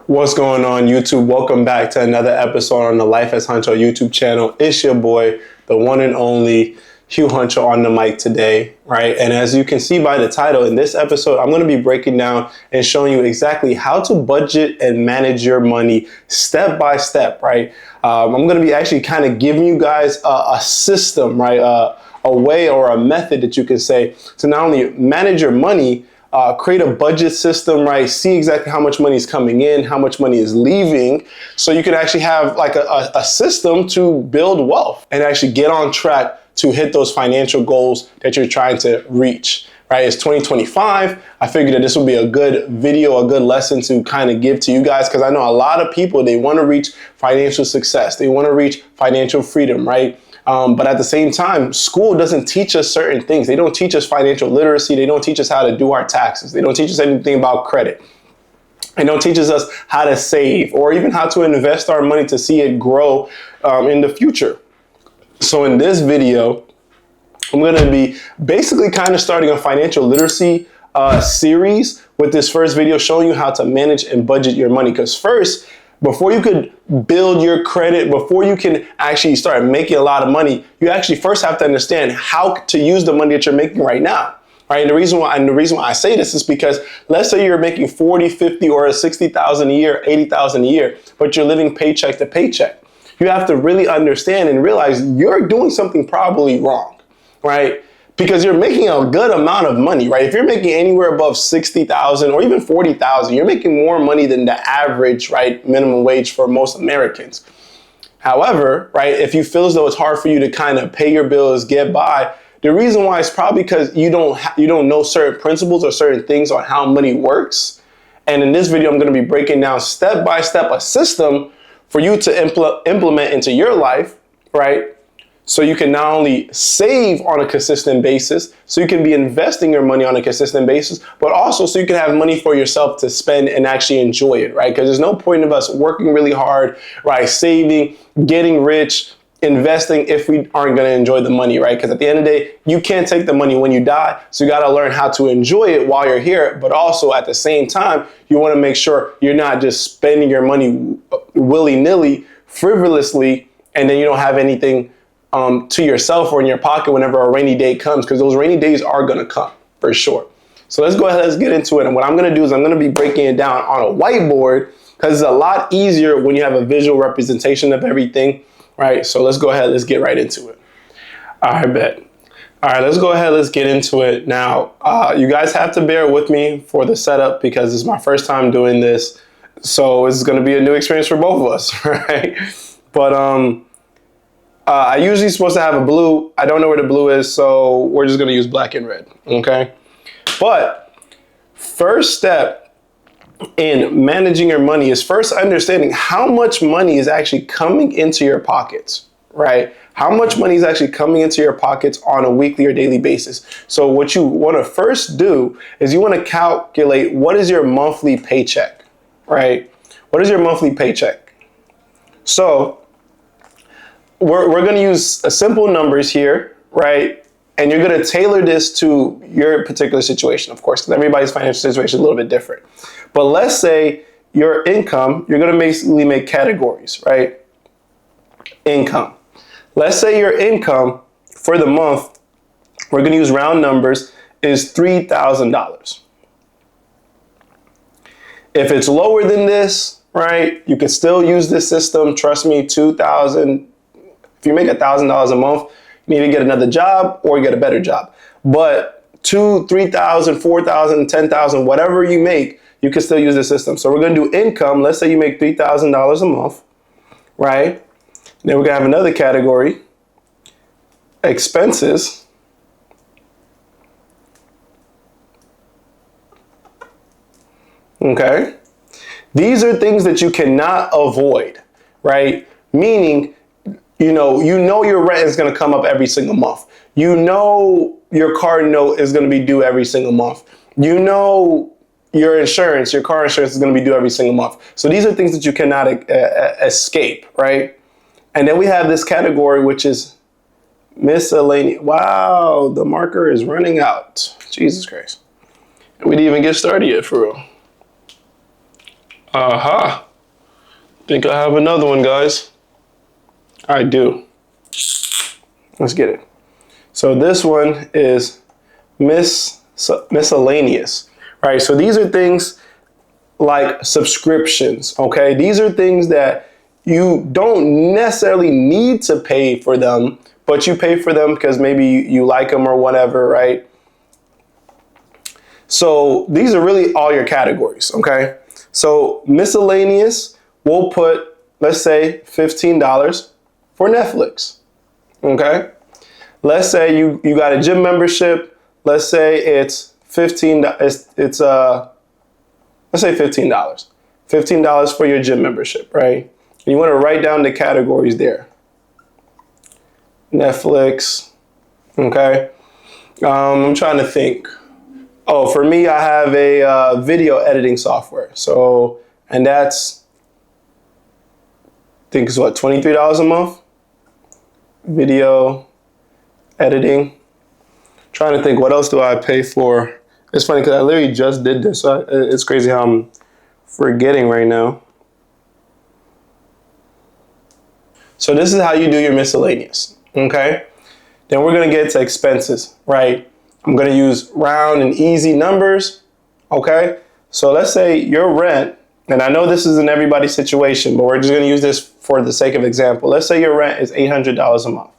What's going on, YouTube? Welcome back to another episode on the Life as Huncho YouTube channel. It's your boy, the one and only Hugh Huncho on the mic today, right? And as you can see by the title, in this episode, I'm going to be breaking down and showing you exactly how to budget and manage your money step by step, right? I'm going to be actually kind of giving you guys a system, right? A way or a method that you can say to not only manage your money, create a budget system, right? See exactly how much money is coming in, how much money is leaving, so you can actually have like a system to build wealth and actually get on track to hit those financial goals that you're trying to reach, right? It's 2025. I figured that this would be a good video, a good lesson to kind of give to you guys, because I know a lot of people, they want to reach financial success. They want to reach financial freedom, right? But at the same time, school doesn't teach us certain things. They don't teach us financial literacy. They don't teach us how to do our taxes. They don't teach us anything about credit. They don't teach us how to save or even how to invest our money to see it grow in the future. So in this video, I'm going to be basically kind of starting a financial literacy series with this first video showing you how to manage and budget your money. Because first, before you could build your credit, before you can actually start making a lot of money, you actually first have to understand how to use the money that you're making right now. Right? And the reason why I say this is because let's say you're making 40, 50 or 60,000 a year, 80,000 a year, but you're living paycheck to paycheck. You have to really understand and realize you're doing something probably wrong, right? Because you're making a good amount of money, right? If you're making anywhere above 60,000 or even 40,000, you're making more money than the average, right, minimum wage for most Americans. However, right, if you feel as though it's hard for you to kind of pay your bills, get by, the reason why is probably because you don't know certain principles or certain things on how money works. And in this video, I'm going to be breaking down step by step a system for you to implement into your life, right? So you can not only save on a consistent basis, so you can be investing your money on a consistent basis, but also so you can have money for yourself to spend and actually enjoy it, right? Because there's no point of us working really hard, right? Saving, getting rich, investing if we aren't going to enjoy the money, right? Because at the end of the day, you can't take the money when you die. So you got to learn how to enjoy it while you're here. But also at the same time, you want to make sure you're not just spending your money willy-nilly, frivolously, and then you don't have anything to yourself or in your pocket whenever a rainy day comes, because those rainy days are going to come for sure. So let's go ahead, let's get into it. And what I'm going to do is I'm going to be breaking it down on a whiteboard, because it's a lot easier when you have a visual representation of everything, right? So let's go ahead, let's get right into it. I bet. All right, let's go ahead, let's get into it. Now, you guys have to bear with me for the setup because it's my first time doing this. So it's going to be a new experience for both of us, right? But I usually supposed to have a blue. I don't know where the blue is, so we're just going to use black and red, okay? But first step in managing your money is first understanding how much money is actually coming into your pockets, right? How much money is actually coming into your pockets on a weekly or daily basis. So what you want to first do is you want to calculate what is your monthly paycheck, right? What is your monthly paycheck? So we're going to use simple numbers here, right? And you're going to tailor this to your particular situation, of course, because everybody's financial situation is a little bit different. But let's say your income, you're going to basically make categories, right? Income. Let's say your income for the month, we're going to use round numbers, is $3,000. If it's lower than this, right, you can still use this system. Trust me, $2,000. If you make $1,000 a month, you need to get another job or get a better job. But $2,000, $3,000, $4,000, $10,000, whatever you make, you can still use the system. So we're going to do income. Let's say you make $3,000 a month, right? Then we're going to have another category, expenses. Okay. These are things that you cannot avoid, right? Meaning, you know your rent is going to come up every single month. You know your car note is going to be due every single month. You know your insurance, your car insurance is going to be due every single month. So these are things that you cannot escape, right? And then we have this category, which is miscellaneous. Wow, the marker is running out. Jesus Christ. We didn't even get started yet, for real. Aha. Think I have another one, guys. I do. Let's get it. So this one is miscellaneous, right? So these are things like subscriptions, okay? These are things that you don't necessarily need to pay for them, but you pay for them because maybe you like them or whatever, right? So these are really all your categories, okay? So miscellaneous, we'll put, let's say, $15 for Netflix, okay? Let's say you got a gym membership. Let's say it's let's say $15. $15 for your gym membership, right? And you want to write down the categories there. Netflix, okay? I'm trying to think. Oh, for me, I have a video editing software. So, and that's, I think it's what, $23 a month? Video editing. Trying to think, what else do I pay for? It's funny because I literally just did this. So it's crazy how I'm forgetting right now. So this is how you do your miscellaneous, okay? Then we're gonna get to expenses, right? I'm gonna use round and easy numbers, okay? So let's say your rent, and I know this isn't everybody's situation, but we're just gonna use this for the sake of example. Let's say your rent is $800 a month.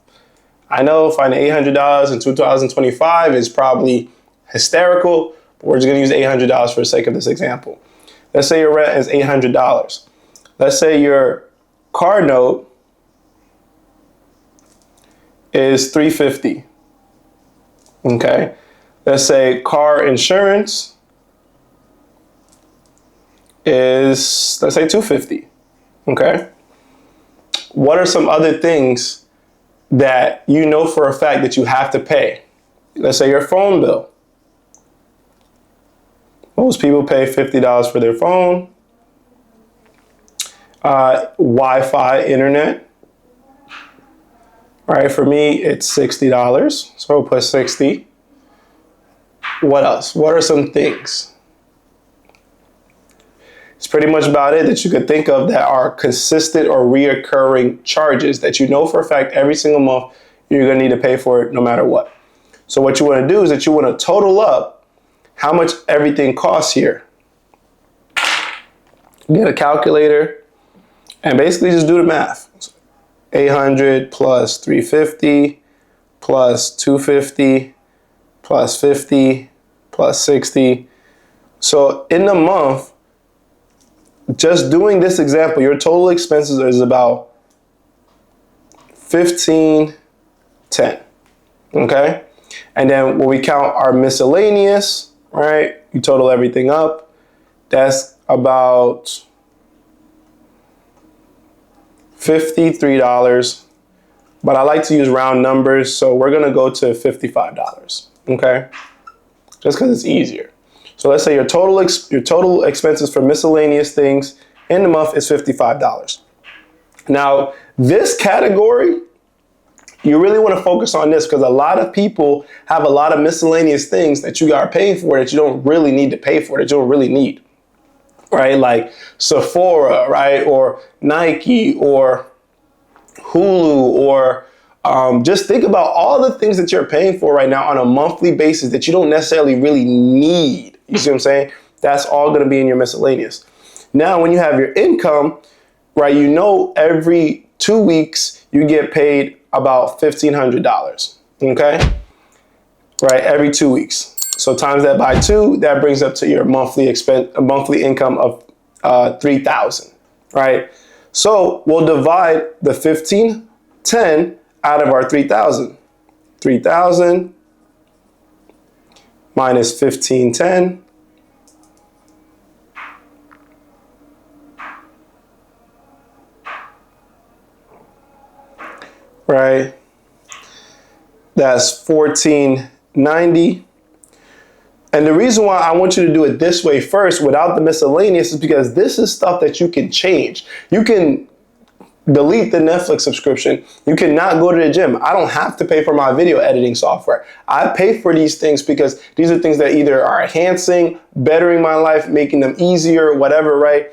I know finding $800 in 2025 is probably hysterical, but we're just gonna use $800 for the sake of this example. Let's say your rent is $800. Let's say your car note is $350. Okay. Let's say car insurance is, let's say, $250. Okay. What are some other things that you know for a fact that you have to pay? Let's say your phone bill. Most people pay $50 for their phone. Wi-Fi, internet. All right, for me, it's $60. So I'll put 60. What else? What are some things? It's pretty much about it that you could think of that are consistent or reoccurring charges that you know for a fact every single month you're gonna need to pay for it no matter what. So what you wanna do is that you wanna total up how much everything costs here. Get a calculator and basically just do the math. 800 plus 350 plus 250 plus 50 plus 60. So in the month, just doing this example, your total expenses is about $1,510, okay? And then when we count our miscellaneous, right, you total everything up, that's about $53, but I like to use round numbers, so we're gonna go to $55, okay? Just because it's easier. So let's say your total expenses for miscellaneous things in the month is $55. Now, this category, you really want to focus on this because a lot of people have a lot of miscellaneous things that you are paying for that you don't really need to pay for, that you don't really need, right? Like Sephora, right? Or Nike or Hulu or just think about all the things that you're paying for right now on a monthly basis that you don't necessarily really need. You see what I'm saying? That's all going to be in your miscellaneous. Now, when you have your income, right, you know every 2 weeks you get paid about $1,500, okay? Right, every 2 weeks. So times that by 2, that brings up to your monthly income of $3,000, right? So we'll divide the $1,510 out of our $3,000. 3,000 minus 1,510. Right? That's 1,490. And the reason why I want you to do it this way first without the miscellaneous is because this is stuff that you can change. You can delete the Netflix subscription. You cannot go to the gym. I don't have to pay for my video editing software. I pay for these things because these are things that either are enhancing, bettering my life, making them easier, whatever, right?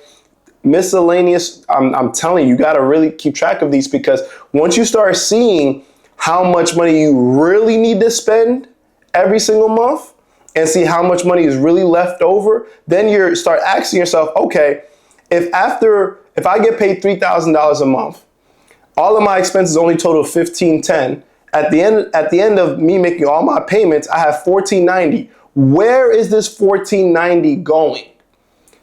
miscellaneous, I'm telling you, you got to really keep track of these, because once you start seeing how much money you really need to spend every single month and see how much money is really left over, then you start asking yourself, okay, if I get paid $3,000 a month, all of my expenses only total $1,510. At the end of me making all my payments, I have $1,490. Where is this $1,490 going?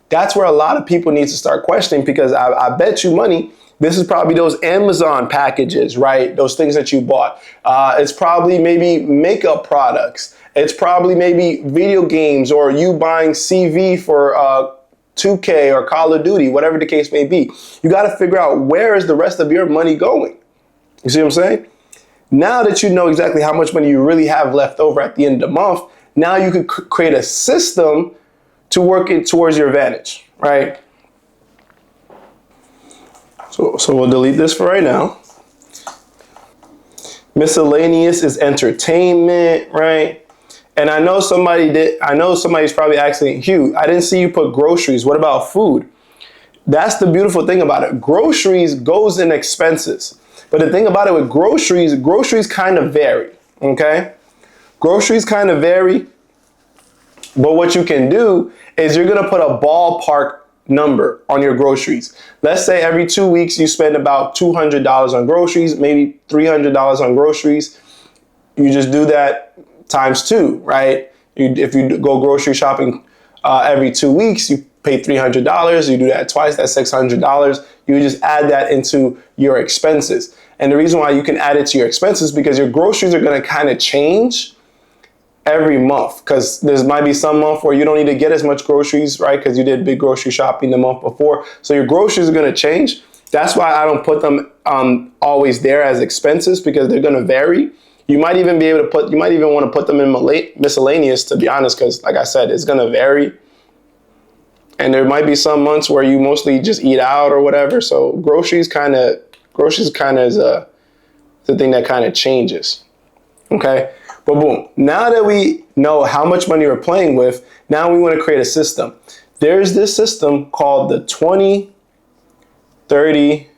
That's where a lot of people need to start questioning, because I bet you money, this is probably those Amazon packages, right? Those things that you bought. It's probably maybe makeup products. It's probably maybe video games, or you buying CV for 2K or Call of Duty, whatever the case may be. You got to figure out, where is the rest of your money going? You see what I'm saying? Now that you know exactly how much money you really have left over at the end of the month, now you could create a system to work it towards your advantage, right? So we'll delete this for right now. Miscellaneous is entertainment, right? And I know somebody's probably asking, Hugh, I didn't see you put groceries. What about food? That's the beautiful thing about it. Groceries goes in expenses. But the thing about it with groceries kind of vary, okay? Groceries kind of vary. But what you can do is you're going to put a ballpark number on your groceries. Let's say every 2 weeks you spend about $200 on groceries, maybe $300 on groceries. You just do that times 2, right? If you go grocery shopping every 2 weeks, you pay $300. You do that twice, that's $600. You just add that into your expenses. And the reason why you can add it to your expenses is because your groceries are going to kind of change every month, because there might be some month where you don't need to get as much groceries, right? Because you did big grocery shopping the month before. So your groceries are going to change. That's why I don't put them always there as expenses, because they're going to vary. You might even want to put them in miscellaneous, to be honest, because like I said, it's going to vary. And there might be some months where you mostly just eat out or whatever. So groceries kind of is the thing that kind of changes. Okay. But boom, now that we know how much money we're playing with, now we want to create a system. There's this system called the 20, 30,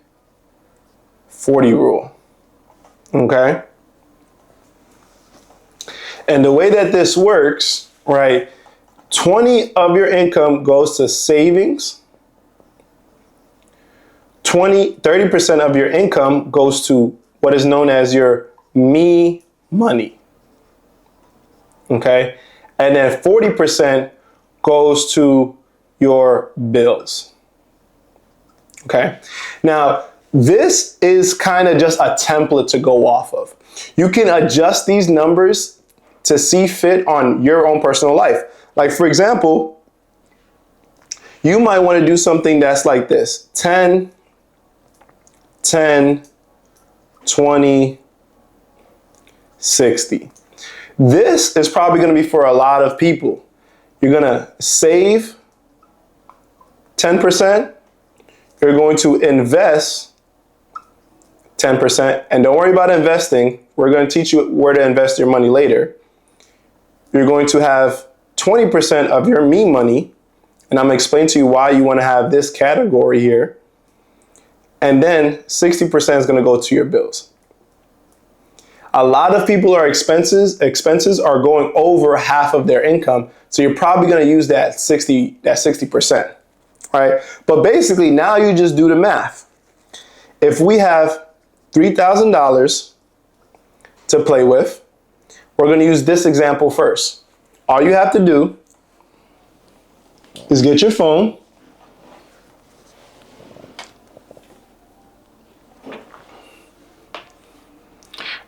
40 rule. Okay. And the way that this works, right? 20 of your income goes to savings. 30% of your income goes to what is known as your me money. Okay. And then 40% goes to your bills. Okay. Now, this is kind of just a template to go off of. You can adjust these numbers to see fit on your own personal life. Like, for example, you might want to do something that's like this: 10, 10, 20, 60. This is probably going to be for a lot of people. You're going to save 10%. You're going to invest 10%. And don't worry about investing. We're going to teach you where to invest your money later. You're going to have 20% of your me money. And I'm going to explain to you why you want to have this category here. And then 60% is going to go to your bills. A lot of people are expenses are going over half of their income. So you're probably going to use that 60%, right? But basically now you just do the math. If we have $3,000 to play with, we're going to use this example first. All you have to do is get your phone,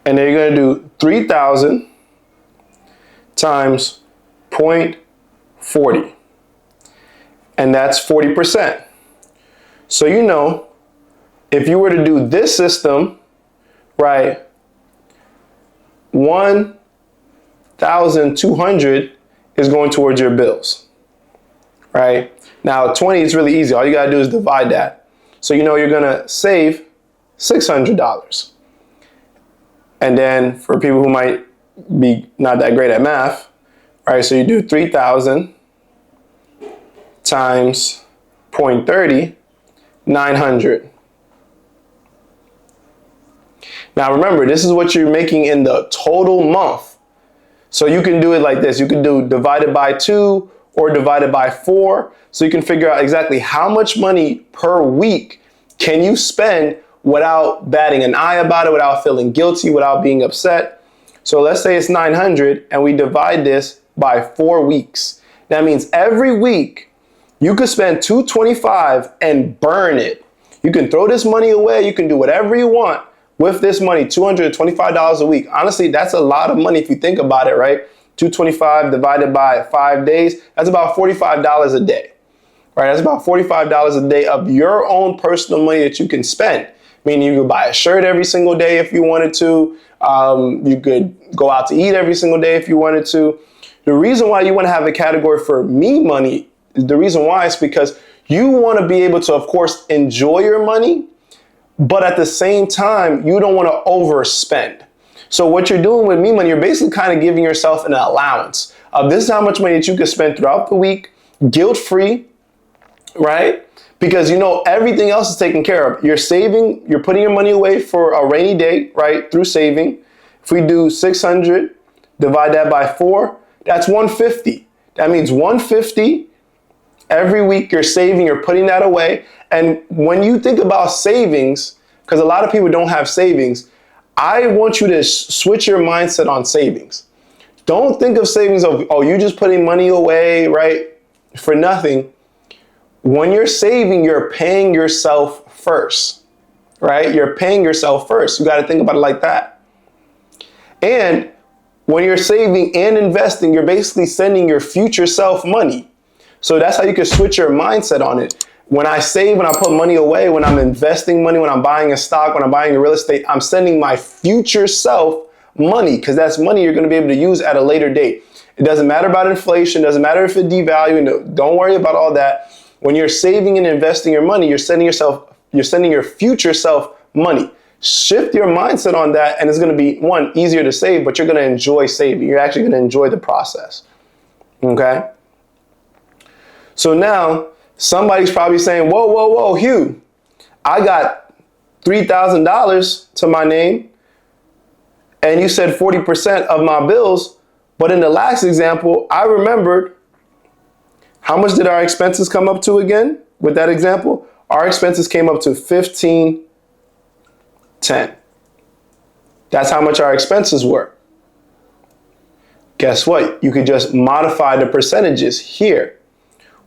and then you're going to do 3,000 times 0.40. And that's 40%. So you know, if you were to do this system, right, 1,200 is going towards your bills, right? Now 20 is really easy. All you gotta do is divide that. So you know you're gonna save $600. And then for people who might be not that great at math, right? So you do 3,000 times 0.30, 900. Now remember, this is what you're making in the total month. So you can do it like this. You can do divided by 2 or divided by 4. So you can figure out exactly how much money per week can you spend without batting an eye about it, without feeling guilty, without being upset. So let's say it's 900 and we divide this by 4 weeks. That means every week you could spend $225 and burn it. You can throw this money away. You can do whatever you want with this money, $225 a week. Honestly, that's a lot of money if you think about it, right? $225 divided by 5 days, that's about $45 a day, right? That's about $45 a day of your own personal money that you can spend. Meaning you could buy a shirt every single day if you wanted to. You could go out to eat every single day if you wanted to. The reason why you want to have a category for me money, the reason why is because you want to be able to, of course, enjoy your money, but at the same time, you don't want to overspend. So what you're doing with me money, you're basically kind of giving yourself an allowance of this is how much money that you can spend throughout the week, guilt-free, right? Because you know everything else is taken care of. You're saving, you're putting your money away for a rainy day, right? Through saving. If we do 600, divide that by 4, that's 150. That means 150 every week you're saving, you're putting that away. And when you think about savings, because a lot of people don't have savings, I want you to switch your mindset on savings. Don't think of savings of, oh, you're just putting money away, right? For nothing. When you're saving, you're paying yourself first, right? You're paying yourself first. You got to think about it like that. And when you're saving and investing, you're basically sending your future self money. So that's how you can switch your mindset on it. When I save, when I put money away, when I'm investing money, when I'm buying a stock, when I'm buying a real estate, I'm sending my future self money because that's money you're going to be able to use at a later date. It doesn't matter about inflation. It doesn't matter if it devalues. Don't worry about all that. When you're saving and investing your money, you're sending your future self money. Shift your mindset on that, and it's going to be, one, easier to save, but you're going to enjoy saving. You're actually going to enjoy the process. Okay? So now, somebody's probably saying, whoa, whoa, whoa, Hugh, I got $3,000 to my name, and you said 40% of my bills, but in the last example, I remembered, how much did our expenses come up to again with that example? Our expenses came up to $1,510. That's how much our expenses were. Guess what? You could just modify the percentages here.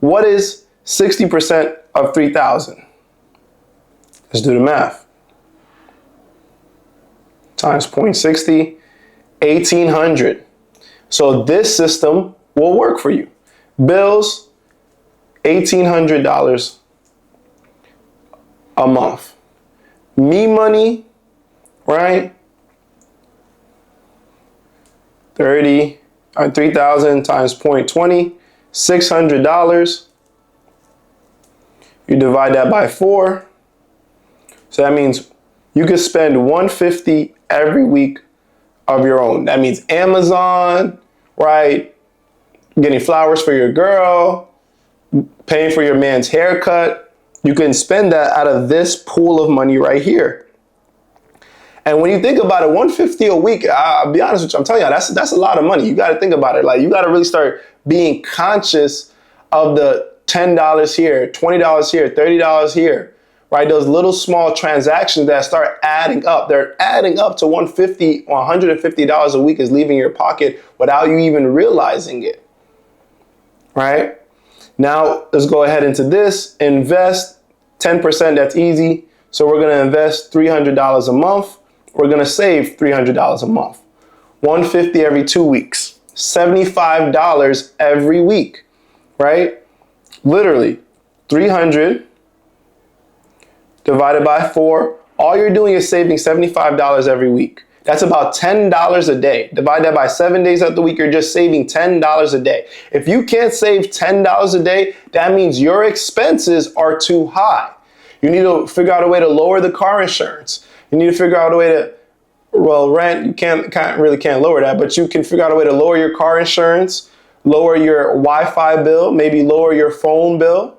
What is 60% of 3,000? Let's do the math. Times 0.60, 1,800. So this system will work for you. Bills, $1,800 a month. Me money, right? 3,000 times 0.20, $600. You divide that by 4. So that means you could spend $150 every week of your own. That means Amazon, right? Getting flowers for your girl, paying for your man's haircut. You can spend that out of this pool of money right here. And when you think about it, $150 a week, I'll be honest with you, I'm telling you, that's a lot of money. You got to think about it. Like, you got to really start being conscious of the $10 here, $20 here, $30 here, right? Those little small transactions that start adding up. They're adding up to $150 or $150 a week is leaving your pocket without you even realizing it, right? Now, let's go ahead into this. Invest 10%. That's easy. So we're going to invest $300 a month. We're going to save $300 a month. $150 every 2 weeks. $75 every week, right? Literally, 300 divided by 4. All you're doing is saving $75 every week. That's about $10 a day. Divide that by 7 days of the week, you're just saving $10 a day. If you can't save $10 a day, that means your expenses are too high. You need to figure out a way to lower the car insurance. You need to figure out a way to, well, rent, you can't lower that, but you can figure out a way to lower your car insurance, lower your Wi-Fi bill, maybe lower your phone bill,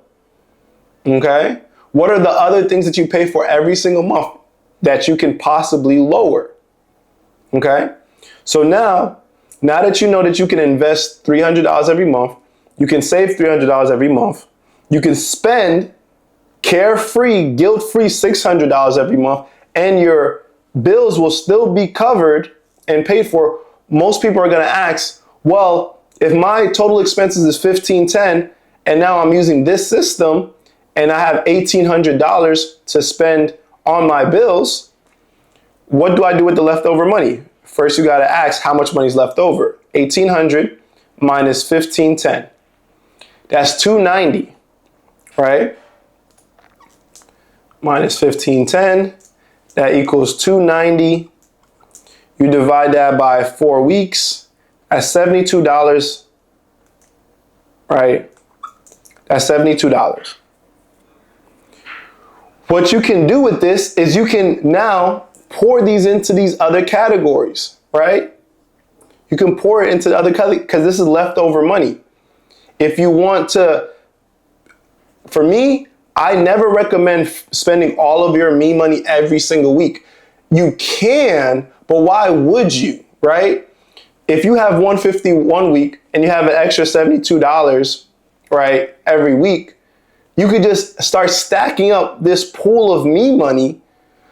okay? What are the other things that you pay for every single month that you can possibly lower? Okay? So now that you know that you can invest $300 every month, you can save $300 every month, you can spend carefree, guilt-free $600 every month, and your bills will still be covered and paid for. Most people are going to ask, well, if my total expenses is $1,510 and now I'm using this system and I have $1,800 to spend on my bills, what do I do with the leftover money? First, you got to ask how much money is left over. 1,800 minus 1,510. That's 290, right? Minus 1,510, that equals 290. You divide that by 4 weeks, that's $72, right? That's $72. What you can do with this is you can now pour these into these other categories, right? You can pour it into the other categories because this is leftover money. If you want to, for me, I never recommend spending all of your me money every single week. You can, but why would you, right? If you have $150 one week and you have an extra $72, right, every week, you could just start stacking up this pool of me money.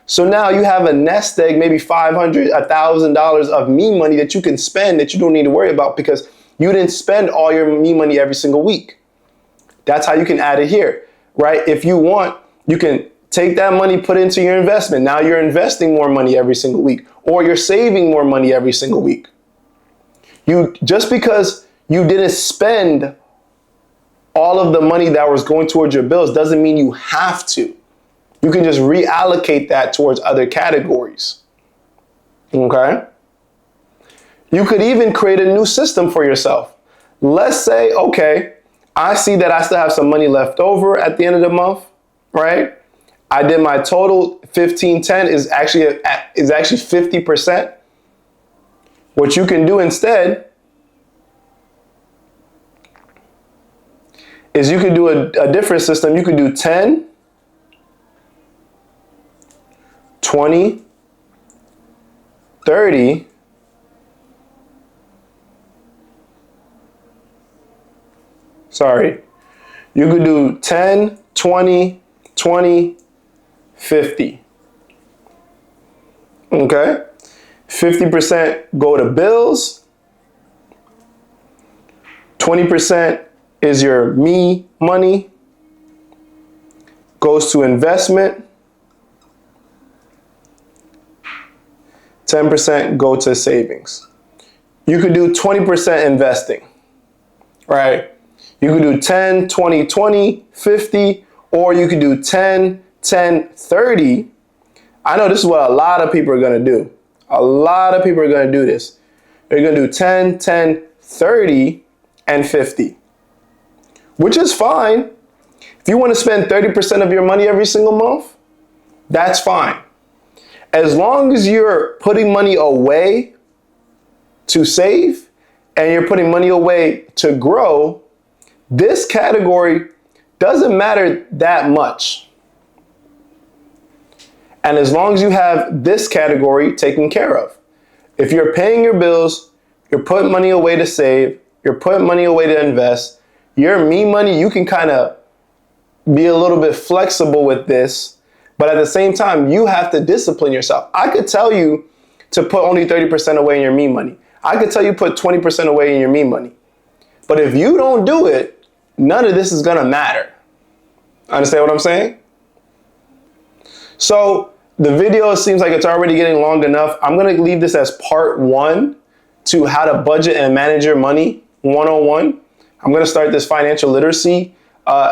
So now you have a nest egg, maybe $500, $1,000 of me money that you can spend that you don't need to worry about because you didn't spend all your me money every single week. That's how you can add it here, right? If you want, you can take that money, put it into your investment. Now you're investing more money every single week, or you're saving more money every single week. Just because you didn't spend all of the money that was going towards your bills doesn't mean you have to. You can just reallocate that towards other categories. Okay? You could even create a new system for yourself. Let's say, okay, I see that I still have some money left over at the end of the month, right? I did my total 1510 is actually 50%. What you can do instead is you could do a different system. You could do 10, 20, 30, sorry. You could do 10, 20, 20, 50. Okay? 50% go to bills. 20% is your me money. Goes to investment. 10% go to savings. You could do 20% investing, right? You could do 10, 20, 20, 50, or you could do 10, 10, 30. I know this is what a lot of people are going to do. A lot of people are going to do this. They're going to do 10, 10, 30, and 50, which is fine. If you want to spend 30% of your money every single month, that's fine. As long as you're putting money away to save and you're putting money away to grow, this category doesn't matter that much. And as long as you have this category taken care of, if you're paying your bills, you're putting money away to save, you're putting money away to invest, your me money, you can kind of be a little bit flexible with this. But at the same time, you have to discipline yourself. I could tell you to put only 30% away in your me money. I could tell you put 20% away in your me money. But if you don't do it, none of this is gonna matter. Understand what I'm saying? So the video seems like it's already getting long enough. I'm gonna leave this as part 1 to how to budget and manage your money 101. I'm gonna start this financial literacy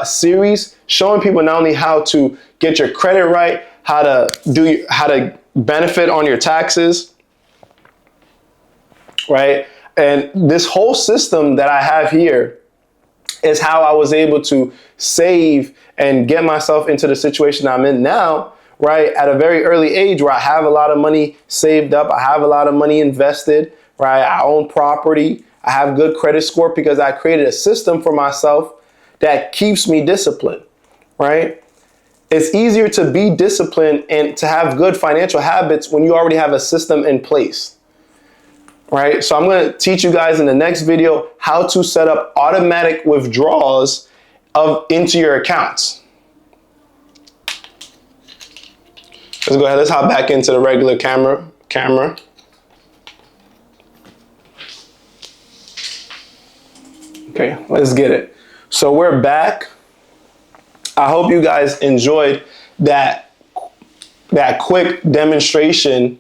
series showing people not only how to get your credit right, how to benefit on your taxes, right? And this whole system that I have here is how I was able to save and get myself into the situation I'm in now, right? At a very early age where I have a lot of money saved up, I have a lot of money invested, right? I own property, I have good credit score because I created a system for myself that keeps me disciplined, right? It's easier to be disciplined and to have good financial habits when you already have a system in place, right? So I'm going to teach you guys in the next video how to set up automatic withdrawals into your accounts. Let's go ahead. Let's hop back into the regular camera. Okay, let's get it. So we're back. I hope you guys enjoyed that quick demonstration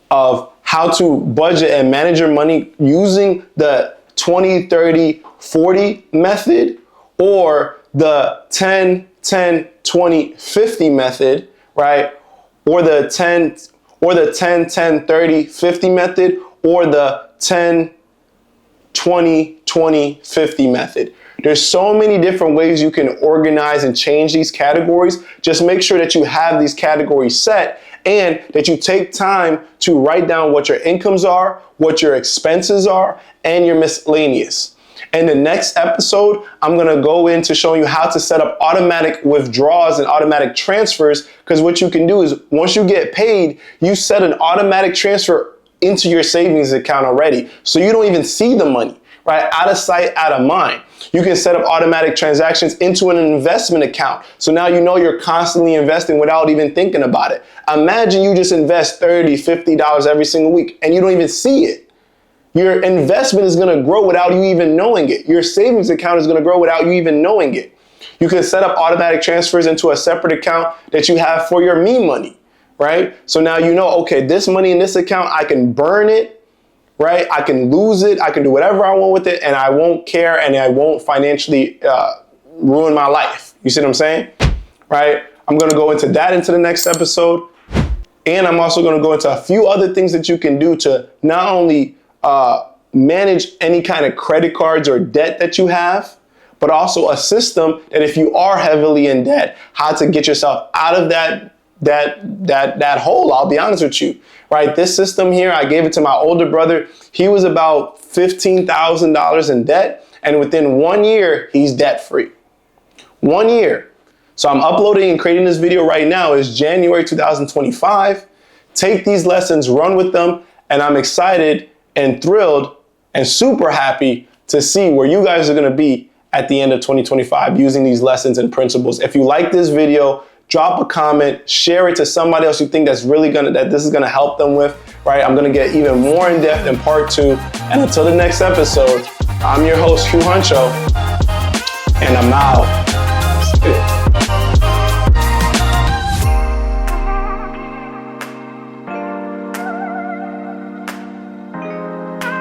of how to budget and manage your money using the 20, 30, 40 method, or the 10, 10, 20, 50 method, right? Or the 10, 10, 30, 50 method, or the 10, 20, 20, 50 method. There's so many different ways you can organize and change these categories. Just make sure that you have these categories set and that you take time to write down what your incomes are, what your expenses are, and your miscellaneous. In the next episode, I'm gonna go into showing you how to set up automatic withdrawals and automatic transfers, because what you can do is once you get paid, you set an automatic transfer into your savings account already. So you don't even see the money, right? Out of sight, out of mind. You can set up automatic transactions into an investment account. So now you know you're constantly investing without even thinking about it. Imagine you just invest $30, $50 every single week and you don't even see it. Your investment is gonna grow without you even knowing it. Your savings account is gonna grow without you even knowing it. You can set up automatic transfers into a separate account that you have for your me money, right? So now you know, okay, this money in this account, I can burn it, right? I can lose it. I can do whatever I want with it, and I won't care, and I won't financially ruin my life. You see what I'm saying? Right? I'm going to go into that into the next episode. And I'm also going to go into a few other things that you can do to not only manage any kind of credit cards or debt that you have, but also a system that if you are heavily in debt, how to get yourself out of that hole. I'll be honest with you, right? This system here, I gave it to my older brother. He was about $15,000 in debt, and within 1 year, he's debt free. 1 year. So I'm uploading and creating this video right now. It's January 2025. Take these lessons, run with them, and I'm excited and thrilled and super happy to see where you guys are going to be at the end of 2025 using these lessons and principles. If you like this video, drop a comment, share it to somebody else you think that this is gonna help them with, right? I'm gonna get even more in depth in part 2. And until the next episode, I'm your host, Hugh Huncho, and I'm out.